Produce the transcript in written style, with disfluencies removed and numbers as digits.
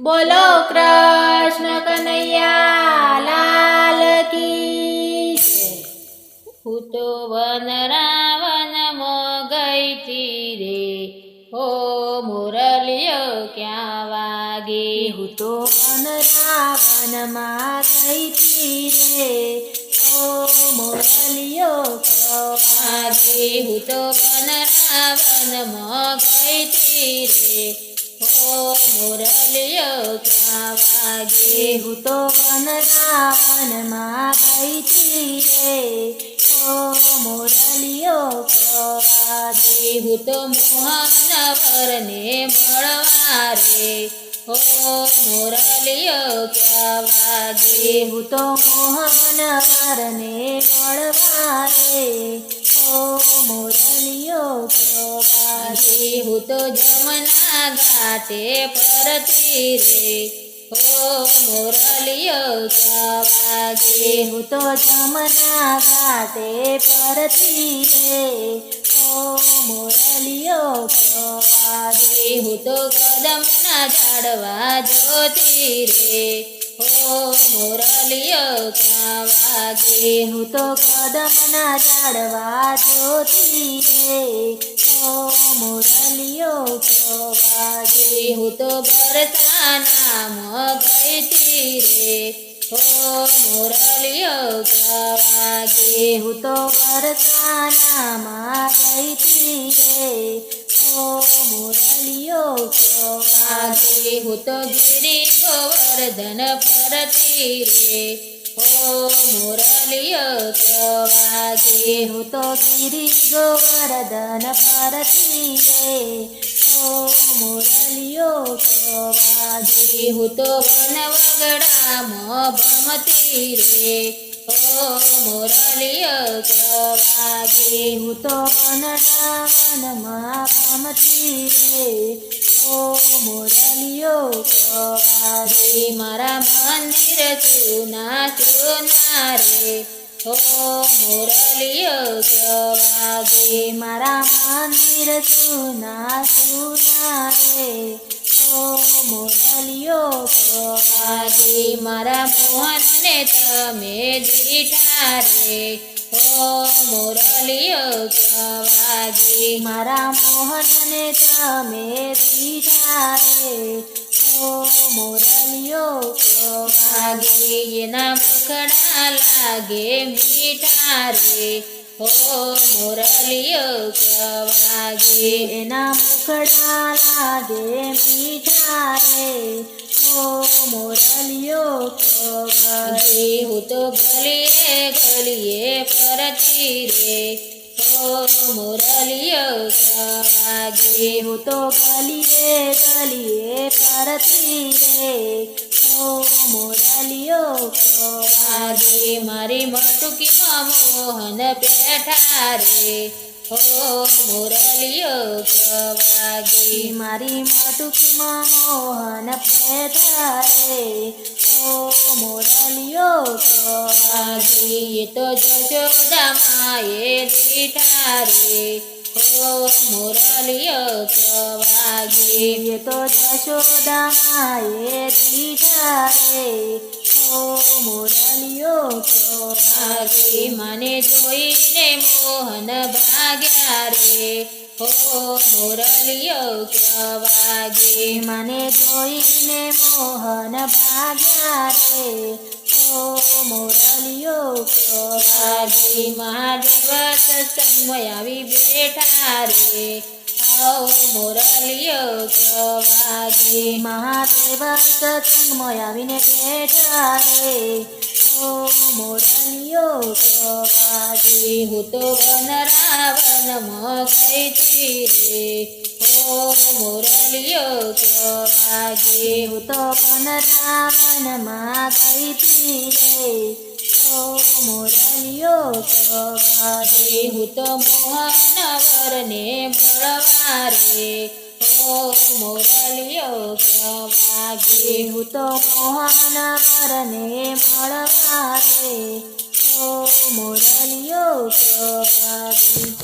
બોલો કૃષ્ણ કનૈયા લાલ કી જય। હું તો વનરાવનમાં ગઈ તી રે, ઓ મુરલિયો ક્યાં વાગે। હું તો વનરાવનમાં ગઈ તી રે, ઓ મુરલિયો ક્યાં વાગે। હું તો વનરાવનમાં ગઈ તી રે, ઓ મુરલિયો ક્યાં વાગે। હું તો વનરાવનમાં ગઈ તી રે, ઓ મુરલિયો ક્યાં વાગે। હું તો મોહનવરને મળવા રે, ઓ મુરલિયો ક્યાં વાગે। હું તો મોહનવરને મળવા રે, ઓ મુરલિયો ક્યાં વાગે। હું તો જમના ઘાટે ફરતી રે, ઓ મુરલિયો ક્યાં વાગે। હું તો જમના ઘાટે ફરતી રે, ઓ મુરલિયો ક્યાં વાગે। હું તો કદમના ઝાડવા જોતી રે, ઓ મુરલિયો ક્યાં વાગે। હું તો કદમના ઝાડવા જોતી રે, ઓ મુરલિયો ક્યાં વાગે। હું તો બરસાનામાં ગઈ તી રે, ઓ મુરલિયો ક્યાં વાગે। હું તો બરસાનામાં ગઈ તી રે, ઓ મુરલિયો ક્યાં વાગે। હું તો ગિરી ગોવર્ધન ફરતી રે, ઓ મુરલિયો ક્યાં વાગે। હું તો ગિરી ગોવર્ધન ફરતી રે, ઓ મુરલિયો ક્યાં વાગે। હું તો વનવગડામાં ભમતી રે, ઓ મુરલિયો ક્યાં વાગે। હું તો વનરાવનમાં ભમતી રે, ઓ મુરલિયો ક્યાં વાગે। મારા મંદિર સુના સુના રે, ઓ મુરલિયો ક્યાં વાગે। મારા મંદિર સુના સુના રે, ઓ મુરલિયો ક્યાં વાગે। મારા મોહનને તમે દીઠા રે, ઓ મુરલિયો ક્યાં વાગે। મારા મોહનને તમે દીઠા રે, ઓ મુરલિયો ક્યાં વાગે। એના મુખડા લાગે મીઠા રે, ઓ મુરલિયો ક્યાં વાગે। એના મુખડા લાગે મીઠા રે, ઓ મુરલિયો ક્યાં વાગે। હું તો ગલીએ ગલીએ ફરતી રે, ઓ મુરલિયો ક્યાં વાગે। હું તો ગલીએ ગલીએ ફરતી રે, ઓ મુરલિયો ક્યાં વાગે। મારી મટુકીમાં મોહન બેઠા રે, ઓ મુરલિયો ક્યાં વાગે। મારી મટુકીમાં મોહન બેઠા રે, ઓ મુરલિયો ક્યાં વાગે। એ તો જશોદા માએ દીઠા રે, ઓ મુરલિયો ક્યાં વાગે। એ તો જશોદા માએ દીઠા રે, ઓ મુરલિયો ક્યાં વાગે। મને જોઈને મોહન ભાગ્યા રે, ઓ મુરલિયો ક્યાં વાગે। મને જોઈને મોહન ભાગ્યા રે, ઓ મુરલિયો ક્યાં વાગે। મહાદેવ સત્સંગમાં આવી બેઠા રે, આવો મુરલિયો ક્યાં વાગે। મહાદેવ સત્સંગમાં આવીને બેઠા રે, ઓ મુરલિયો ક્યાં વાગે। હું તો વનરાવનમાં ગઈ તી રે, ઓ મુરલિયો ક્યાં વાગે। હું તો વનરાવનમાં ગઈ તી રે, ઓ મુરલિયો ક્યાં વાગે। હું તો મોહનવરને મળવા રે, ઓ મુરલિયો ક્યાં વાગે। હું તો મોહનવરને મળવા રે, ઓ મુરલિયો ક્યાં વાગે।